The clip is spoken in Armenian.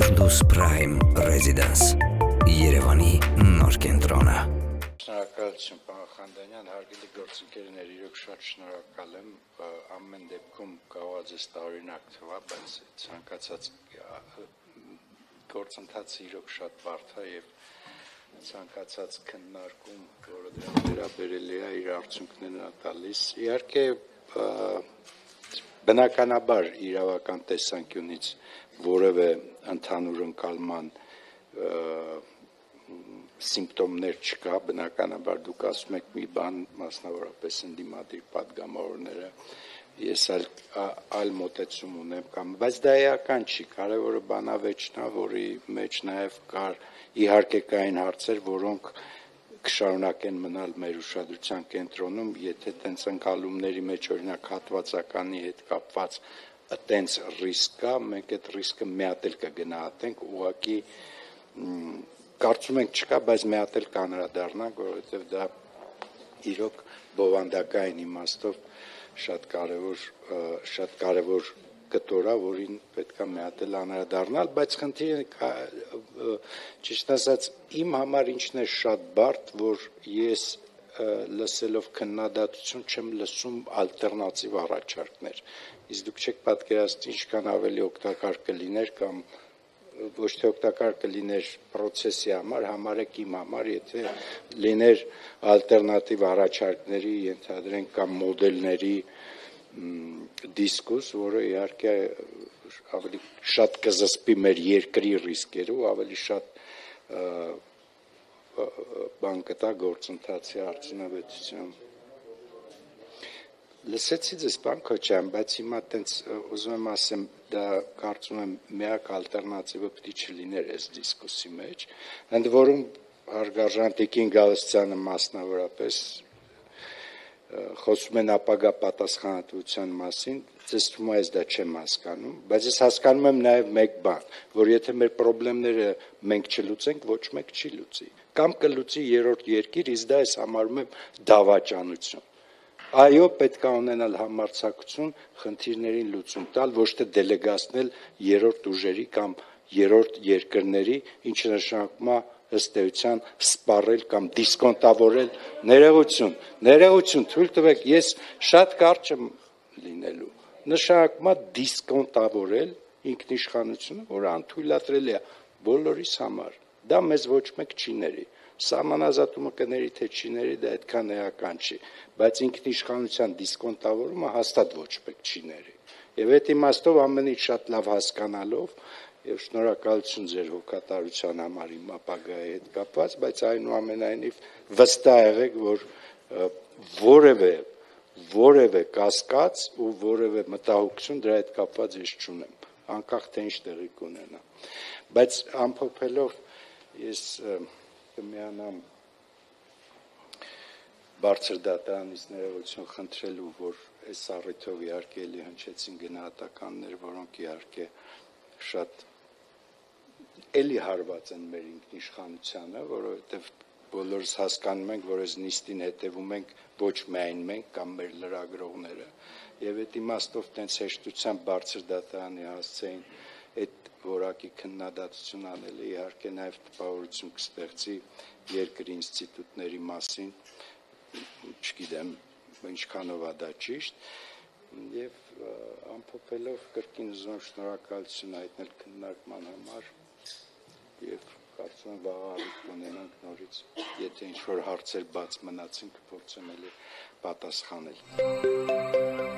Firdaus Prime Residence Երևանի նոր կենտրոնը Շնորհակալություն պարոն Խանդանյան, հարգելի գործընկերներ, իրոք շատ շնորհակալ եմ, ամեն դեպքում կարող է տարօրինակ թվա, բայց ցանկացած գործընթացը իրոք շատ բարդ է եւ ցանկացած քննարկում, որը դրան վերաբերելի է, իր արդյունքներն է տալիս։ Իհարկե, բնականաբար իրավական տեսանկյունից որևէ ընդհանուր ընկալման սիմպտոմներ չկա, բնականաբար դուք ասում եք մի բան, մասնավորապես ընդդիմադիր պատգամավորները, ես այլ մոտեցում ունեմ, բայց դա էական չի, կարևորը բանավեճն է, որի մեջ նաև կար իհարկե կային հարցեր, որոնք կշարունակեն մնալ մեր ուշադրության կենտրոնում, եթե տենց ընկալումների մեջ օրինակ հատվածականի հետ կապված տենց ռիսկ կա, մենք այդ ռիսկը մի հատ էլ կգնահատենք, ուղղակի կարծում ենք չկա, բայց մի հատ էլ կանրադառնանք, որովհետև դա իրոք բովանդակային իմաստով շատ կարևոր կտոր է, որին պետք է մի հատ էլ անդրադառնալ, բայց խնդիրը ճիշտ ասած իմ համար ինչն է շատ բարդ, որ ես լսելով քննադատություն չեմ լսում ալտերնատիվ առաջարկներ, իսկ դուք չեք պատկերացնի ինչքան ավելի օգտակար կլիներ կամ ոչ թե օգտակար կլիներ պրոցեսի համար, համարեք իմ համար, եթե լիներ ալտերնատիվ առաջարկների, ենթադրենք կամ մոդելների դիսկուս, որը իհարկե ավելի շատ կզսպի մեր երկրի ռիսկերը ու ավելի շատ բան կտա գործընթացի արդյունավետության։ Լսեցի ձեզ պարոն Քոչարյան, բայց հիմա տենց ուզում եմ ասեմ, դա կարծում եմ միակ ալտերնատիվը պետք է չլիներ այս դիսկուսի մեջ, ընդ որում հարգարժան Տիկին Գալստյանը մասնավորապես խոսում են ապագա պատասխանատվության մասին, ձեզ թվում է ես դա չեմ հասկանում, բայց ես հասկանում եմ նաև մեկ բան, որ եթե մեր խնդիրները մենք չլուծենք, ոչ մեկ չի լուծի, կամ կլուծի երրորդ երկիր, իսկ դա ես համարում եմ դավաճանություն։ Այո, պետք է ունենալ համարձակություն խնդիրներին լուծում տալ, ոչ թե դելեգացնել երրորդ ուժերի կամ երրորդ երկրների, ինչը նշանակում է ըստ էության սպառել կամ դիսկոնտավորել ներողություն, թույլ տվեք, ես շատ կարճ եմ լինելու, նշանակում է դիսկոնտավորել ինքնիշխանությունը, որը անթույլատրելի է բոլորիս համար, դա մեզ ոչ մեկ չի ների, սահմանազատումը կների թե չի ների, դա այդքան էական չի, բայց ինքնիշխանության դիսկոնտավորումը հաստատ ոչ մեկ չի ների, եւ այդ իմաստով ամեն ինչ շատ լավ հասկանալով եւ շնորհակալություն ձեր հոգատարության համար իմ ապագայի հետ կապված, բայց այնուամենայնիվ վստահ եղեք, որ որևէ կասկած ու որևէ մտահոգություն դրա հետ կապված ես չունեմ, անկախ թե ինչ տեղի կունենա, բայց ամփոփելով ես կմիանամ բարձր դատարանից ներողություն խնդրելու, որ այս առիթով իհարկե էլի հնչեցին գնահատականներ, որոնք իհարկե շատ էլի հարված են մեր ինքնիշխանությանը, որովհետև բոլորս հասկանում ենք, որ այս նիստին հետևում ենք ոչ միայն մենք կամ մեր լրագրողները, եւ այդ իմաստով տենց հեշտությամբ բարձր դատարանի հասցեին այդ որակի քննադատություն անելը իհարկե նաև տպավորություն կստեղծի երկրի ինստիտուտների մասին, չգիտեմ ինչքանով է դա ճիշտ, եւ ամփոփելով կրկին ուզում եմ շնորհակալություն հայտնել քննարկման համար եւ կարծում եմ վաղ առիթ կունենանք նորից, եթե ինչ-որ հարցեր բաց մնացին, կփորձեմ էլի պատասխանել։